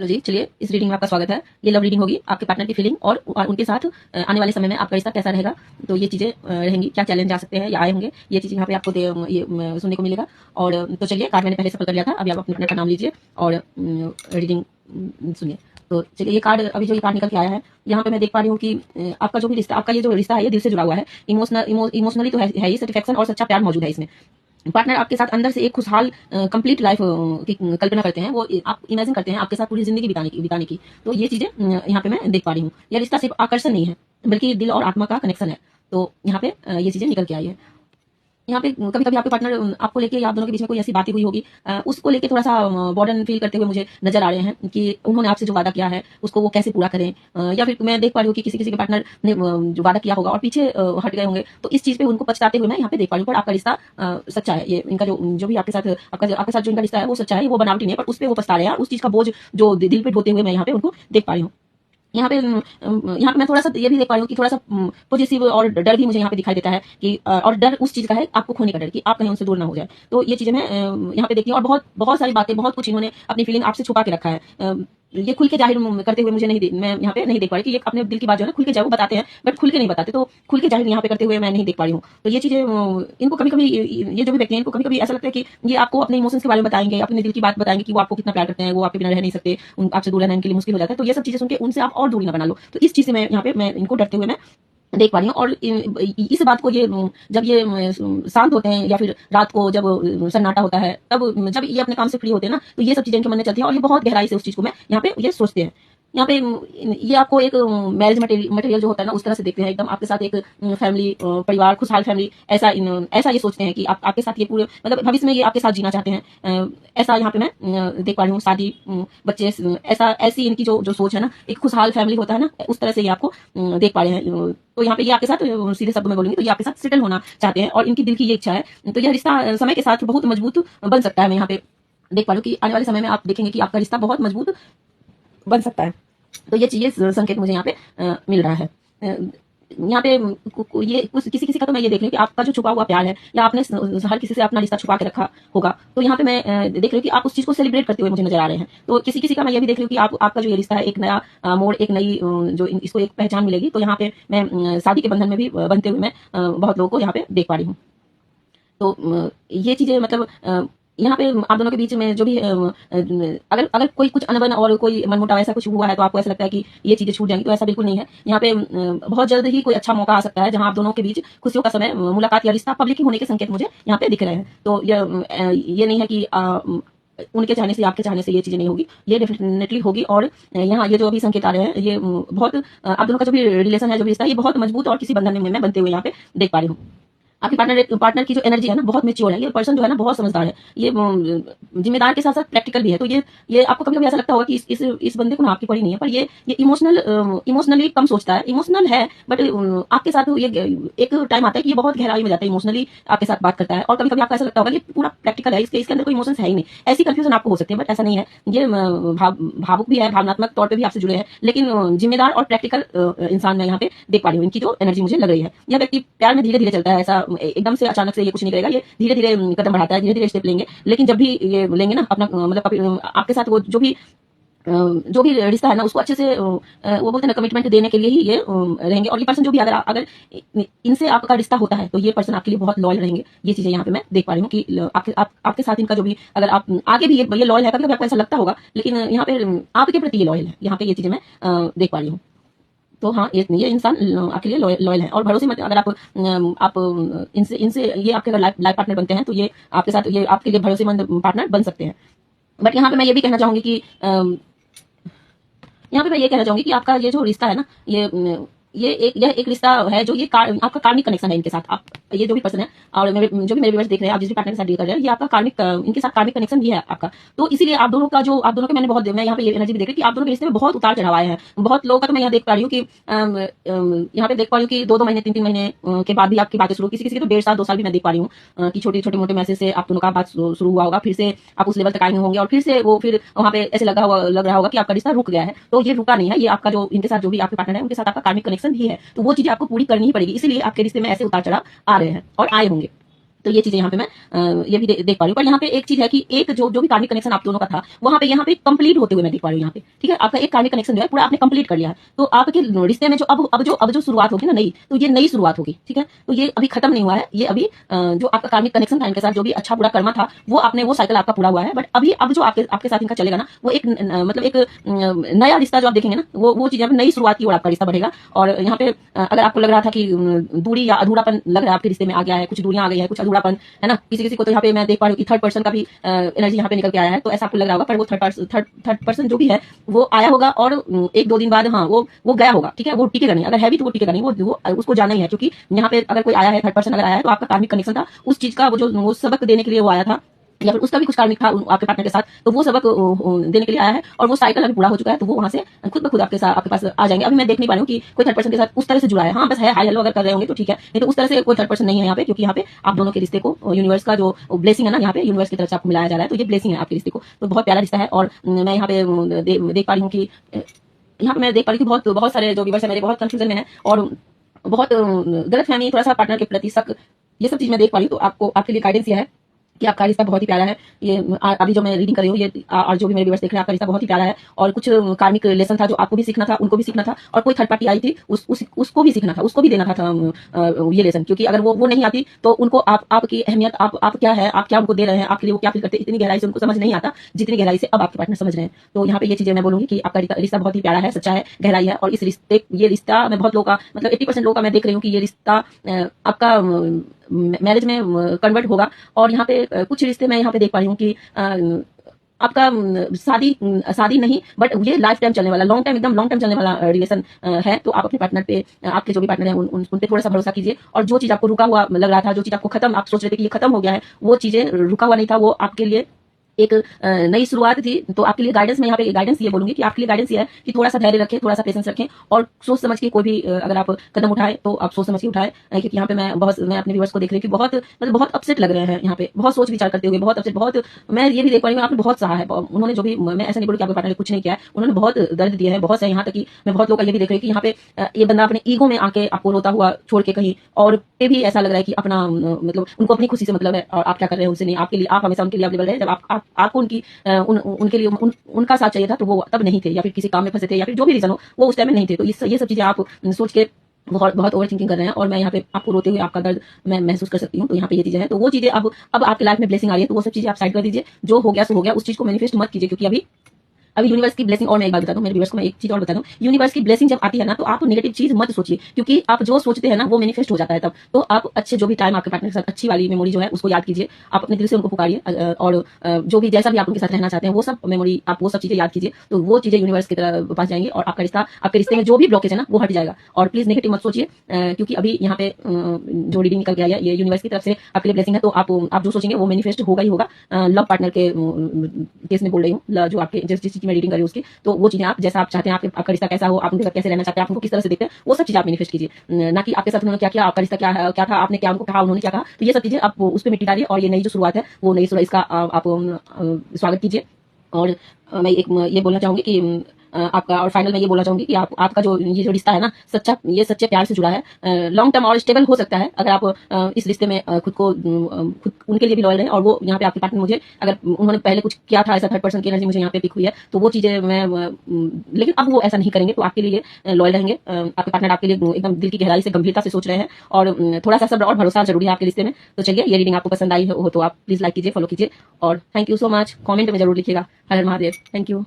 Hello जी, चलिए इस reading में आपका स्वागत है। ये लव रीडिंग होगी आपके पार्टनर की फीलिंग और उनके साथ आने वाले समय में आपका रिश्ता कैसा रहेगा। तो ये चीज़ें रहेंगी, क्या चैलेंज आ सकते हैं या आए होंगे, ये चीज़ यहाँ पे आपको सुनने को मिलेगा। और तो चलिए, कार्ड मैंने पहले सफल कर लिया था, अभी आप अपने पार्टनर का नाम लीजिए और रीडिंग सुनिए। तो चलिए, ये कार्ड अभी जो ये कार्ड निकल के आया है, यहाँ पे मैं देख पा रही हूँ कि आपका जो भी रिश्ता, आपका ये जो रिश्ता है ये दिल से जुड़ा हुआ है। इमोशनली तो है ही, सेटिस्फैक्शन और सच्चा प्यार मौजूद है इसमें। पार्टनर आपके साथ अंदर से एक खुशहाल कंप्लीट लाइफ की कल्पना करते हैं। वो आप इमेजिन करते हैं आपके साथ पूरी जिंदगी बिताने की। तो ये चीजें यहाँ पे मैं देख पा रही हूँ। यह रिश्ता सिर्फ आकर्षण नहीं है, बल्कि दिल और आत्मा का कनेक्शन है। तो यहाँ पे ये चीजें निकल के आई है। यहाँ पे कभी कभी आपके पार्टनर आपको लेके या आप दोनों के बीच में कोई ऐसी बातें हुई होगी, उसको लेके थोड़ा सा बॉर्डन फील करते हुए मुझे नजर आ रहे हैं कि उन्होंने आपसे जो वादा किया है उसको वो कैसे पूरा करें। या फिर मैं देख पा रही हूँ कि किसी किसी के पार्टनर ने जो वादा किया होगा और पीछे हट गए होंगे, तो इस चीज पे उनको पछताते हुए मैं यहाँ पे देख पा रही हूँ। पर आपका रिश्ता सच्चा है। ये इनका जो भी आपके साथ जो इनका रिश्ता है वो सच्चा है, वो बनावटी नहीं है, पर उस पर वो पछता रहे हैं। उस चीज का बोझ जो दिल पे ढोते हुए मैं यहाँ पे उनको देख पा रही हूँ। यहाँ पे मैं थोड़ा सा ये भी देख पा रही हूँ कि थोड़ा सा पॉजिटिव और डर भी मुझे यहाँ पे दिखाई देता है कि और डर उस चीज का है, आपको खोने का डर, कि आप कहीं उनसे दूर ना हो जाए। तो ये चीजें मैं यहाँ पे देखती हूँ। और बहुत बहुत सारी बातें, बहुत कुछ इन्होंने अपनी फीलिंग आपसे छुपा के रखा है। ये खुल के जाहिर करते हुए मुझे मैं यहाँ पे नहीं देख पा रही कि ये अपने दिल की बात जो है ना खुल के जाए वो बताते हैं, बट खुल के नहीं बताते। तो खुल के जाहिर यहाँ पे करते हुए मैं नहीं देख पा रही हूँ। तो ये चीजें इनको कभी कभी, ये जो भी व्यक्ति हैं, इनको कभी कभी ऐसा लगता है कि ये आपको अपने इमोशंस के बारे में बताएंगे, अपने दिल की बात बताएंगे कि वो आपको कितना प्यार करते हैं, वो आपके बिना रह नहीं सकते, आपसे दूर रहना इनके लिए मुश्किल हो जाता है। तो ये सब चीजें सुन के उनसे आप और दूरी ना बना लो। तो इस चीज से मैं यहाँ पे मैं इनको डरते हुए मैं देख पा रही हूँ। और इस बात को ये जब ये शांत होते हैं या फिर रात को जब सन्नाटा होता है, तब जब ये अपने काम से फ्री होते हैं ना, तो ये सब चीजें इनके मन में चलती है और ये बहुत गहराई से उस चीज को मैं यहाँ पे ये सोचते हैं। यहाँ पे ये आपको एक मैरिज मटेरियल जो होता है ना, उस तरह से देखते हैं एकदम आपके साथ एक फैमिली, परिवार, खुशहाल फैमिली, ऐसा ये सोचते हैं कि आप आपके साथ ये पूरे मतलब भविष्य में ये आपके साथ जीना चाहते हैं। ऐसा यहाँ पे मैं देख पा रही हूँ। शादी, बच्चे, ऐसी इनकी जो जो सोच है ना, एक खुशहाल फैमिली होता है ना, उस तरह से ये आपको देख पा रहे हैं। तो यहाँ पे ये आपके साथ सीधे शब्द में बोलूंगी तो ये आपके साथ सेटल होना चाहते हैं और इनकी दिल की ये इच्छा है। तो यह रिश्ता समय के साथ बहुत मजबूत बन सकता है। मैं यहाँ पे देख पा रही हूँ कि आने वाले समय में आप देखेंगे कि आपका रिश्ता बहुत मजबूत बन सकता है। तो ये संकेत मुझे यहाँ पे मिल रहा है। यहाँ पे ये किसी किसी का तो मैं ये देख रही हूँ कि आपका जो छुपा हुआ प्यार है, या आपने हर किसी से अपना रिश्ता छुपा के रखा होगा, तो यहाँ पे मैं देख रही हूँ कि आप उस चीज को सेलिब्रेट करते हुए मुझे नजर आ रहे हैं। तो किसी किसी का मैं ये भी देख रही हूँ कि आपका जो ये रिश्ता है एक नया मोड़, एक नई जो इसको एक पहचान मिलेगी। तो यहाँ पे मैं शादी के बंधन में भी बनते हुए मैं बहुत लोगों को यहाँ पे देख पा रही हूँ। तो ये चीजें मतलब यहाँ पे आप दोनों के बीच में जो भी अगर अगर कोई कुछ अनबन और कोई मनमुटाव ऐसा कुछ हुआ है, तो आपको ऐसा लगता है कि ये चीजें छूट जाएंगी, तो ऐसा बिल्कुल नहीं है। यहाँ पे बहुत जल्द ही कोई अच्छा मौका आ सकता है जहां आप दोनों के बीच खुशियों का समय, मुलाकात या रिश्ता पब्लिक होने के संकेत मुझे यहाँ पे दिख रहे हैं। तो ये नहीं है कि उनके चाहने से आपके चाहने से ये चीजें नहीं होगी, ये डेफिनेटली होगी। और यहाँ ये जो अभी संकेत आ रहे हैं, ये बहुत आप दोनों का जो भी रिलेशन है, जो भी रिश्ता है, ये बहुत मजबूत और किसी बंधन में मैं बनते हुए यहाँ पे देख पा रही हूँ। आपके पार्टनर की जो एनर्जी है ना, बहुत मेच्योर है। ये पर्सन जो है ना, बहुत समझदार है। ये जिम्मेदार के साथ साथ प्रैक्टिकल भी है। तो ये आपको कभी कभी ऐसा लगता होगा कि इस बंदे को ना आपकी पड़ी नहीं है, पर ये इमोशनली कम सोचता है। इमोशनल है, बट आपके साथ ये एक टाइम आता है कि ये बहुत गहराई में जाता है, इमोशनली आपके साथ बात करता है। और कभी कभी आपको ऐसा लगता होगा कि पूरा प्रैक्टिकल है, इसके अंदर कोई इमोशंस है ही नहीं। ऐसी कंफ्यूजन आपको हो सकती है, बट ऐसा नहीं है। ये भावुक भी है, भावनात्मक तौर पर भी आपसे जुड़े हैं, लेकिन जिम्मेदार और प्रैक्टिकल इंसान मैं यहाँ पे देख पा रही हूँ। इनकी जो एनर्जी मुझे लग रही है, यह व्यक्ति प्यार में धीरे धीरे चलता है। ऐसा एकदम से अचानक से ये कुछ नहीं करेगा, ये धीरे धीरे कदम बढ़ाता है, धीरे धीरे स्टेप लेंगे। लेकिन जब भी ये लेंगे ना अपना मतलब आपके साथ वो जो भी रिश्ता है ना, उसको अच्छे से वो बोलते हैं ना, कमिटमेंट देने के लिए ही ये रहेंगे। और ये पर्सन जो भी अगर अगर इनसे आपका रिश्ता होता है, तो ये पर्सन आपके लिए बहुत लॉयल रहेंगे। ये चीजें यहाँ पे मैं देख पा रही हूँ कि आपके साथ इनका जो भी, अगर आप आगे भी ये लॉयल है, कभी कभी आपको ऐसा लगता होगा, लेकिन यहाँ पे आपके प्रति ये लॉयल है। यहाँ पे ये चीजें मैं देख पा रही हूँ। तो हाँ, ये इंसान आपके लिए लॉयल है और भरोसेमंद। अगर आप इनसे इनसे ये आपके अगर लाइफ पार्टनर बनते हैं, तो ये आपके साथ ये आपके लिए भरोसेमंद पार्टनर बन सकते हैं। बट यहाँ पे मैं ये भी कहना चाहूंगी कि यहाँ पे मैं ये कहना चाहूंगी कि आपका ये जो रिश्ता है ना, यह एक रिश्ता है जो आपका कार्मिक कनेक्शन है इनके साथ। आप ये जो भी पर्सन है और जो भी मेरे व्यूअर्स देख रहे हैं, आप जिस भी पार्टनर के साथ डील कर रहे हैं, ये आपका इनके साथ कार्मिक कनेक्शन भी है आपका। तो इसीलिए आप दोनों के मैंने बहुत, मैं यहाँ पे ये एनर्जी भी देख रही हूँ कि आप दोनों के रिश्ते में बहुत उतार चढ़ाव आए हैं। बहुत लोगों का तो मैं यहाँ देख पा रही हूँ कि यहाँ पे देख पा रही हूँ कि 2-2 महीने, 3-3 महीने के बाद भी आपकी बातें शुरू, किसी किसी के तो 1.5 साल 2 साल भी मैं देख पा रही हूँ कि छोटे छोटे मोटे मैसेज से आप दोनों का बात शुरू हुआ होगा, फिर से आप उस लेवल तक आए होंगे और फिर वहाँ पे ऐसे लग रहा होगा कि आपका रिश्ता रुक गया है। तो ये रुका नहीं है, ये आपका जो इनके साथ जो भी आपके पार्टनर है, उनके साथ आपका कार्मिक कनेक्शन भी है। तो वो चीजें आपको पूरी करनी ही पड़ेगी, इसीलिए आपके रिश्ते में ऐसे उतार चढ़ाव आ रहे हैं और आए होंगे। तो ये चीजें यहाँ पे मैं ये भी देख पा रही हूँ। पर यहाँ पे एक चीज है कि एक जो भी कार्मिक कनेक्शन आप दोनों का था वहां पे यहाँ पे कंप्लीट होते हुए मैं देख पा रही हूँ यहाँ पे, ठीक है। आपका एक कार्मिक कनेक्शन जो है पूरा आपने कंप्लीट कर लिया है। तो आपके रिश्ते में जो अब जो शुरुआत होगी ना नई, तो ये नई शुरुआत होगी, ठीक है। तो ये अभी खत्म नहीं हुआ है, ये अभी जो आपका कार्मिक कनेक्शन था इनके साथ, जो भी अच्छा बुरा कर्मा था वो आपने वो साइकिल आपका पूरा हुआ है। बट अभी अब जो आपके साथ इनका चलेगा ना, वो एक मतलब एक नया रिश्ता जो आप देखेंगे ना, वो चीज नई शुरुआत की ओर आपका रिश्ता बढ़ेगा। और यहाँ पे अगर आपको लग रहा था कि दूरी या अधूरापन लग रहा है आपके रिश्ते में आ गया है, कुछ दूरियां आ गई है, कुछ अधूरापन है ना, किसी को तो यहाँ पे मैं देख पा रही हूँ कि थर्ड पर्सन का भी एनर्जी यहाँ पे निकल के आया है। तो ऐसा आपको लग रहा होगा, पर वो थर्ड पर्सन जो भी है वो आया होगा और 1-2 दिन बाद हाँ वो गया होगा, ठीक है। वो टिकेगा नहीं, अगर है भी तो वो टिकेगा नहीं, वो उसको जाना ही है। क्योंकि यहाँ पे अगर कोई आया है, थर्ड पर्सन अगर आया है, तो आपका कार्मिक कनेक्शन था उस चीज का, वो सबक देने के लिए वो आया था, या फिर उसका भी कुछ कार्मिक था आपके पार्टनर के साथ, तो वो सबक देने के लिए आया है। और वो साइकिल अभी पूरा हो चुका है, तो वो वहां से खुद ब खुद आपके पास आ जाएंगे। अभी मैं देख नहीं पा रही हूँ कि कोई थर्ड पर्सन के साथ उस तरह से जुड़ा है। हाँ बस है हाई हेलो अगर कर रहे होंगे तो ठीक है, नहीं तो उस तरह से कोई थर्ड पर्सन नहीं है यहाँ पे। क्योंकि यहाँ पे आप दोनों के रिश्ते को यूनिवर्स का जो ब्लेसिंग है ना, यहाँ पे यूनिवर्स की तरफ से आपको मिलाया जा रहा है, तो ये ब्लेसिंग है आपके रिश्ते को। तो बहुत प्यारा रिश्ता है। और मैं यहाँ पे देख पा रही हूँ कि यहाँ पे मैं देख पा रही हूँ कि बहुत सारे जो व्यूअर्स है मेरे बहुत कंफ्यूजन में है और बहुत गलतफहमी, थोड़ा सा पार्टनर के प्रति शक, ये सब चीज मैं देख पा रही हूँ। तो आपके लिए गाइडेंस यह है कि आपका रिश्ता बहुत ही प्यारा है। ये अभी जो मैं रीडिंग कर रही हूँ, ये और जो भी मेरे व्यूअर्स देख रहे हैं, आपका रिश्ता बहुत ही प्यारा है। और कुछ कार्मिक लेसन था जो आपको भी सीखना था, उनको भी सीखना था, और कोई थर्ड पार्टी आई थी उसको भी सीखना था, उसको भी देना था ये लेसन। क्योंकि अगर वो नहीं आती तो उनको आपकी अहमियत, आप क्या है, आप क्या उनको दे रहे हैं, आपके लिए वो क्या फील करते हैं, इतनी गहराई से उनको समझ नहीं आता जितनी गहराई से अब आपके पार्टनर समझ रहे हैं। तो यहाँ पे ये चीजें मैं बोलूंगी कि आपका रिश्ता बहुत ही प्यारा है, सच्चा है, गहराई है। और इस ये रिश्ता मैं बहुत लोगों का, मतलब 80% लोगों का मैं देख रही हूँ कि ये रिश्ता आपका मैरिज में कन्वर्ट होगा। और यहाँ पे कुछ रिश्ते मैं यहाँ पे देख पा रही हूँ कि आपका शादी नहीं, बट ये लाइफ टाइम चलने वाला, लॉन्ग टाइम, एकदम लॉन्ग टाइम चलने वाला रिलेशन है। तो आप अपने पार्टनर पे, आपके जो भी पार्टनर है उन पे थोड़ा सा भरोसा कीजिए। और जो चीज आपको रुका हुआ लग रहा था, जो चीज आपको खत्म, आप सोच रहे थे कि ये खत्म हो गया है, वो चीजें रुका हुआ नहीं था, वो आपके लिए एक नई शुरुआत थी। तो आपके लिए गाइडेंस, मैं यहाँ पे गाइडेंस ये बोलूंगी कि आपके लिए गाइडेंस ये है कि थोड़ा सा धैर्य रखें, थोड़ा सा पेशेंस रखें, और सोच समझ के कोई भी अगर आप कदम उठाए तो आप सोच समझ के उठाए। क्योंकि यहाँ पे मैं अपने व्यूअर्स को देख रही हूँ कि बहुत अपसेट लग रहे हैं यहाँ पे, बहुत सोच विचार करते हुए, बहुत अपसेट, बहुत, मैं ये भी देख पा रही हूँ आपने बहुत सहा है। उन्होंने जो भी, मैं ऐसा नहीं बोलूँ कि आपके पार्टनर ने कुछ नहीं किया है, उन्होंने बहुत दर्द दिया है, बहुत से। यहाँ तक कि मैं बहुत लोग का ये भी देख रही हूँ कि यहाँ पे ये बंदा अपने ईगो में आके आपको रोता हुआ छोड़ के कहीं और पे भी ऐसा लग रहा है कि अपना मतलब उनको अपनी खुशी से मतलब है, और आप क्या कर रहे हैं उनसे नहीं, आपके लिए, आप हमेशा उनके लिए अवेलेबल रहे। जब आपको उनके लिए उनका साथ चाहिए था तो वो तब नहीं थे, या फिर किसी काम में फंसे थे, या फिर जो भी रीजन हो, वो उस टाइम में नहीं थे। तो ये सब चीजें आप सोच के बहुत ओवर थिंकिंग कर रहे हैं, और मैं यहाँ पे आपको रोते हुए आपका दर्द मैं महसूस कर सकती हूँ। तो यहाँ पे ये चीजें हैं, तो वो चीजें अब आपके लाइफ में ब्लेसिंग आ रही है, तो वो सब चीजें आप साइड कर दीजिए। जो हो गया सो हो गया, उस चीज को मैनिफेस्ट मत कीजिए। क्योंकि अभी यूनिवर्स की ब्लेसिंग, और मैं एक बात बता दूं मेरे व्यूअर्स को, मैं एक चीज और बता दूं, यूनिवर्स की ब्लेसिंग जब आती है ना, तो आप नेगेटिव चीज मत सोचिए। क्योंकि आप जो सोचते हैं ना वो मैनिफेस्ट हो जाता है तब। तो आप अच्छे, जो भी टाइम आपके पार्टनर के साथ अच्छी वाली मेमोरी जो है उसको याद कीजिए, आप अपने दिल से उनको पुकारिए, और जो भी जैसा भी आप उनके साथ रहना चाहते हैं वो सब मेमोरी, आप वो सब चीजें याद कीजिए। तो वो चीजें यूनिवर्स की तरफ पास जाएंगी, और आपके रिश्ते में जो भी ब्लॉकेज है ना वो हट जाएगा। और प्लीज नेगेटिव मत सोचिए, क्योंकि अभी यहाँ पे जो रीडिंग निकल गया है ये यूनिवर्स की तरफ से आपके लिए ब्लेसिंग है। तो आप जो सोचेंगे वो मैनिफेस्ट होगा ही होगा। लव पार्टनर के केस में बोल रही हूँ, जो आपके जिस चीज में रीडिंग करी उसकी, तो वो चीजें आप जैसा आप चाहते हैं, आपका रिश्ता कैसा हो, आप उनके साथ कैसे रहना चाहते हैं, आप उनको किस तरह से देखते हैं, वो सब चीजें आप मैनिफेस्ट कीजिए। ना कि आपके साथ उन्होंने क्या किया, आपका रिश्ता क्या था, आपने क्या उनको कहा, उन्होंने क्या कहा। तो ये सब चीजें आप उस पर मिट्टी डालिए, और ये नई जो शुरुआत है वो नई शुरुआत, इसका आप स्वागत कीजिए। और मैं ये बोलना चाहूंगी कि आपका, और फाइनल में ये बोलना चाहूंगी कि आपका ये जो रिश्ता है ना, ये सच्चे प्यार से जुड़ा है, लॉन्ग टर्म और स्टेबल हो सकता है अगर आप इस रिश्ते में खुद उनके लिए भी लॉयल रहें। और वो यहाँ पे आपके पार्टनर, मुझे अगर उन्होंने पहले कुछ किया था ऐसा, थर्ड पर्सन की एनर्जी मुझे यहाँ पे पिक हुई है, तो वो चीजें मैं लेकिन अब वो ऐसा नहीं करेंगे, तो आपके लिए लॉयल रहेंगे। आपके पार्टनर आपके लिए एकदम दिल की गहराई से, गंभीरता से सोच रहे हैं, और थोड़ा सा सब्र और भरोसा जरूरी है आपके रिश्ते में। तो चलिए, ये रीडिंग आपको पसंद आई हो तो आप प्लीज लाइक कीजिए, फॉलो कीजिए, और thank you so much. Comment में जरूर लिखिएगा। हर हर महादेव। Thank you.